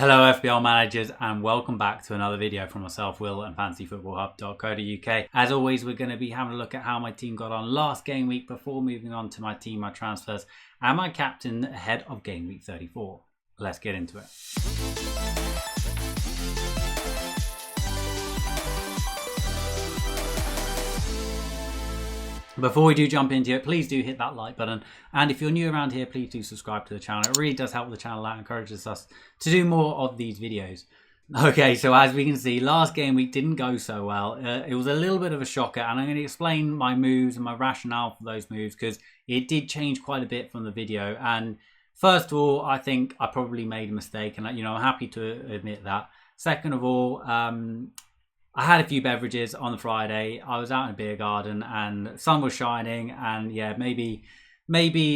Hello FPL managers and welcome back to another video from myself, Will, and fantasyfootballhub.co.uk. As always, we're going to be having a look at how my team got on last game week before moving on to my team, my transfers, and my captain ahead of game week 34. Let's get into it. Before we do jump into it, please do hit that like button. And if you're new around here, please do subscribe to the channel. It really does help the channel out, encourages us to do more of these videos. Okay, so as we can see, last game week didn't go so well. It was a little bit of a shocker, and I'm going to explain my moves and my rationale for those moves because it did change quite a bit from the video. And first of all, I think I probably made a mistake, and I'm happy to admit that. Second of all, I had a few beverages on the Friday. I was out in a beer garden and the sun was shining, and yeah, maybe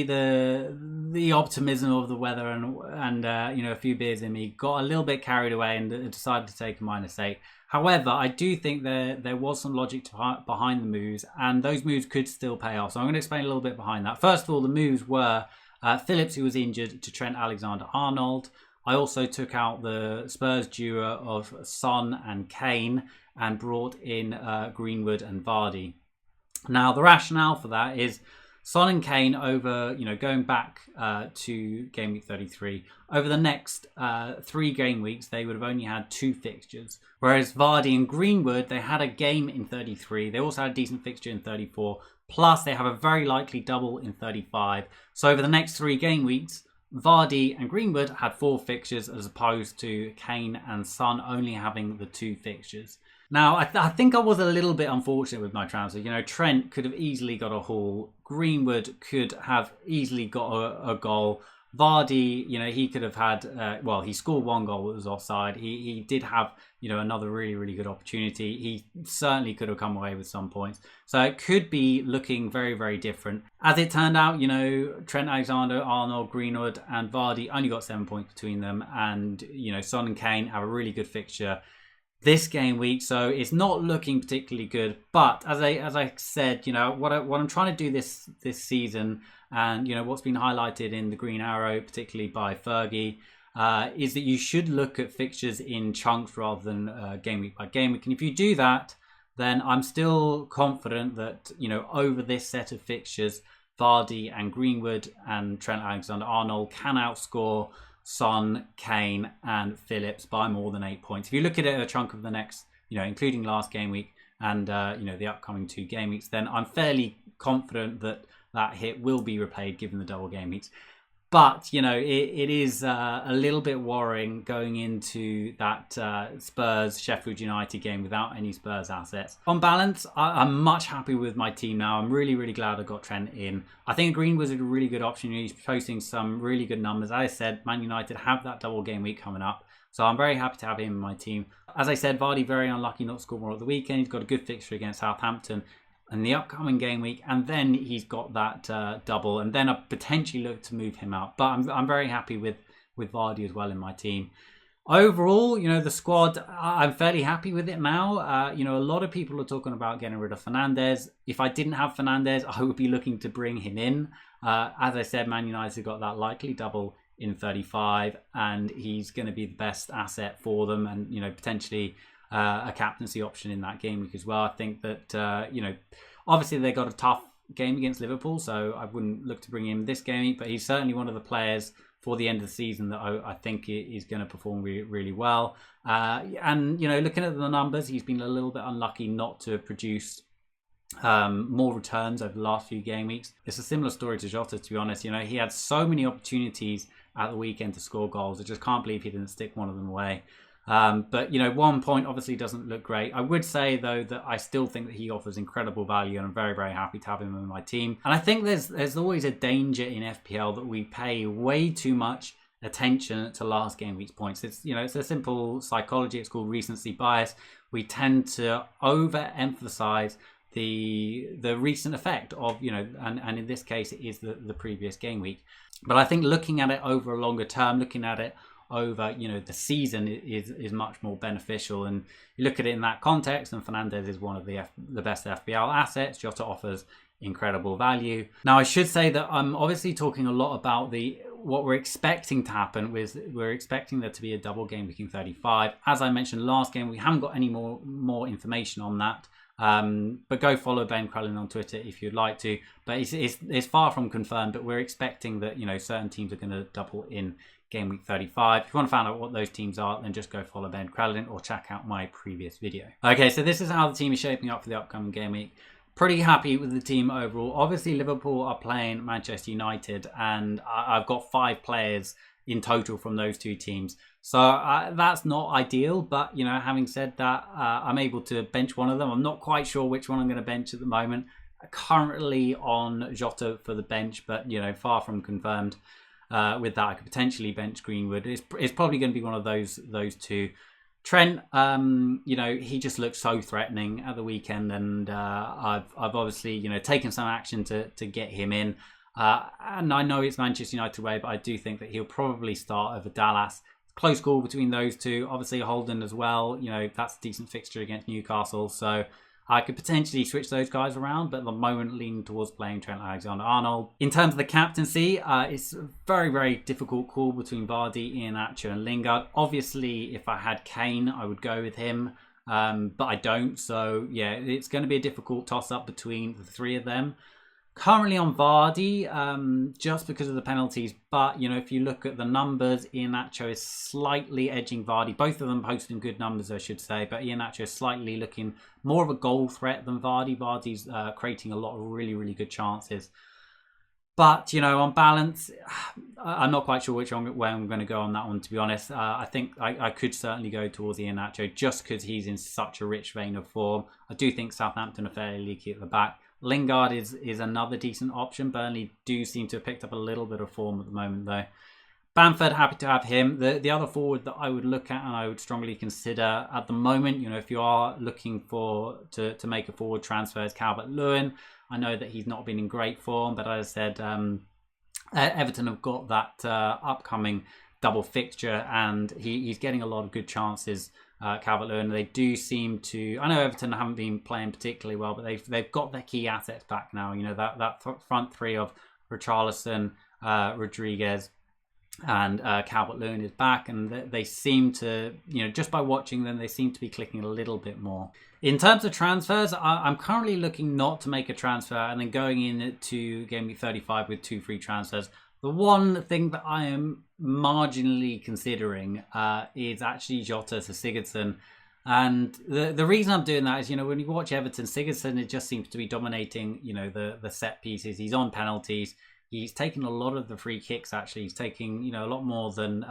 the optimism of the weather and a few beers in me got a little bit carried away and decided to take a -8. However, I do think there was some logic behind the moves, and those moves could still pay off. So I'm going to explain a little bit behind that. First of all, the moves were Phillips, who was injured, to Trent Alexander-Arnold. I also took out the Spurs duo of Son and Kane and brought in Greenwood and Vardy. Now, the rationale for that is Son and Kane over, going back to game week 33, over the next 3 game weeks, they would have only had 2 fixtures. Whereas Vardy and Greenwood, they had a game in 33. They also had a decent fixture in 34. Plus, they have a very likely double in 35. So over the next 3 game weeks, Vardy and Greenwood had 4 fixtures as opposed to Kane and Son only having the 2 fixtures. Now, I think I was a little bit unfortunate with my transfer. Trent could have easily got a haul. Greenwood could have easily got a goal. Vardy, he could have had, he scored 1 goal that was offside. He did have, another really, really good opportunity. He certainly could have come away with some points. So it could be looking very, very different. As it turned out, Trent Alexander-Arnold, Greenwood and Vardy only got 7 points between them. And, Son and Kane have a really good fixture this game week, so it's not looking particularly good. But as I said, what I'm trying to do this season, and what's been highlighted in the Green Arrow, particularly by Fergie, is that you should look at fixtures in chunks rather than game week by game week. And if you do that, then I'm still confident that over this set of fixtures, Vardy and Greenwood and Trent Alexander-Arnold can outscore Son, Kane and Phillips by more than 8 points. If you look at it a chunk of the next, including last game week and, the upcoming 2 game weeks, then I'm fairly confident that that hit will be replayed given the double game weeks. But, it is a little bit worrying going into that Spurs-Sheffield United game without any Spurs assets. On balance, I'm much happy with my team now. I'm really, really glad I got Trent in. I think Green was a really good option. He's posting some really good numbers. As I said, Man United have that double game week coming up. So I'm very happy to have him in my team. As I said, Vardy very unlucky not to score more at the weekend. He's got a good fixture against Southampton in the upcoming game week, and then he's got that double, and then I potentially look to move him out. But I'm very happy with Vardy as well in my team. Overall, the squad, I'm fairly happy with it now. A lot of people are talking about getting rid of Fernandes. If I didn't have Fernandes, I would be looking to bring him in. As I said, Man United got that likely double in 35, and he's going to be the best asset for them, and potentially a captaincy option in that game week as well. I think that obviously they got a tough game against Liverpool, so I wouldn't look to bring him this game week, but he's certainly one of the players for the end of the season that I think is going to perform really, really well. And looking at the numbers, he's been a little bit unlucky not to have produced more returns over the last few game weeks. It's a similar story to Jota, to be honest. He had so many opportunities at the weekend to score goals. I just can't believe he didn't stick one of them away. But 1 point obviously doesn't look great. I would say though that I still think that he offers incredible value, and I'm very, very happy to have him in my team. And I think there's always a danger in FPL that we pay way too much attention to last game week's points. It's it's a simple psychology. It's called recency bias. We tend to overemphasize the recent effect of and in this case it is the previous game week. But I think looking at it over a longer term, looking at it over the season is much more beneficial, and you look at it in that context, and Fernandes is one of the best FPL assets. Jota offers incredible value. Now I should say that I'm obviously talking a lot about what we're expecting to happen is we're expecting there to be a double game week in 35. As I mentioned last game, we haven't got any more information on that. But go follow Ben Crellin on Twitter if you'd like to. But it's far from confirmed, but we're expecting that, you know, certain teams are going to double in game week 35. If you want to find out what those teams are, then just go follow Ben Crellin or check out my previous video. Okay, so this is how the team is shaping up for the upcoming game week. Pretty happy with the team overall. Obviously, Liverpool are playing Manchester United, and I've got 5 players in total from those 2 teams. So that's not ideal, but, you know, having said that, I'm able to bench one of them. I'm not quite sure which one I'm going to bench at the moment. Currently on Jota for the bench, but, you know, far from confirmed. With that, I could potentially bench Greenwood. It's probably going to be one of those 2. Trent, you know, he just looks so threatening at the weekend, and I've obviously, you know, taken some action to get him in. And I know it's Manchester United way, but I do think that he'll probably start over Dallas. Close call between those 2. Obviously Holden as well. You know, that's a decent fixture against Newcastle, so I could potentially switch those guys around, but at the moment leaning towards playing Trent Alexander-Arnold. In terms of the captaincy, it's a very, very difficult call between Vardy, Iheanacho and Lingard. Obviously, if I had Kane, I would go with him, but I don't. So, yeah, it's going to be a difficult toss-up between the 3 of them. Currently on Vardy, just because of the penalties. But, you know, if you look at the numbers, Iheanacho is slightly edging Vardy. Both of them posting good numbers, I should say. But Iheanacho is slightly looking more of a goal threat than Vardy. Vardy's creating a lot of really, really good chances. But, you know, on balance, I'm not quite sure where I'm going to go on that one, to be honest. I think I could certainly go towards Iheanacho just because he's in such a rich vein of form. I do think Southampton are fairly leaky at the back. Lingard is another decent option. Burnley do seem to have picked up a little bit of form at the moment, though. Bamford, happy to have him. The other forward that I would look at and I would strongly consider at the moment, you know, if you are looking to make a forward transfer, is Calvert-Lewin. I know that he's not been in great form, but as I said, Everton have got that upcoming double fixture, and he's getting a lot of good chances. Calvert-Lewin, they do seem to. I know Everton haven't been playing particularly well, but they've got their key assets back now. You know, that front 3 of Richarlison, Rodriguez, and Calvert-Lewin is back, and they seem to, you know, just by watching them, they seem to be clicking a little bit more. In terms of transfers, I'm currently looking not to make a transfer and then going into Game Week 35 with 2 free transfers. The one thing that I am marginally considering is actually Jota to Sigurdsson. And the reason I'm doing that is, you know, when you watch Everton, Sigurdsson, it just seems to be dominating, you know, the set pieces. He's on penalties. He's taking a lot of the free kicks, actually. He's taking, you know, a lot more than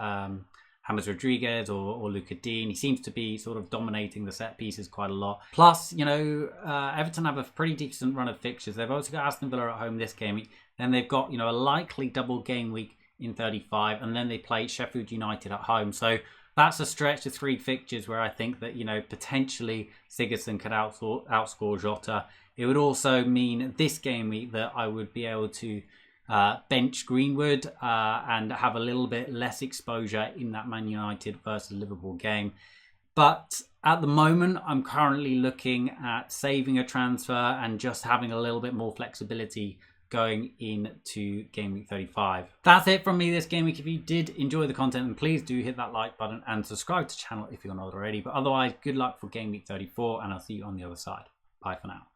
James Rodriguez or Luca Dean. He seems to be sort of dominating the set pieces quite a lot. Plus, you know, Everton have a pretty decent run of fixtures. They've also got Aston Villa at home this game. Then they've got, you know, a likely double game week in 35. And then they play Sheffield United at home. So that's a stretch of 3 fixtures where I think that, you know, potentially Sigurdsson could outscore Jota. It would also mean this game week that I would be able to bench Greenwood and have a little bit less exposure in that Man United versus Liverpool game. But at the moment, I'm currently looking at saving a transfer and just having a little bit more flexibility going into Game Week 35. That's it from me this game week. If you did enjoy the content, then please do hit that like button and subscribe to the channel if you're not already. But otherwise, good luck for Game Week 34, and I'll see you on the other side. Bye for now.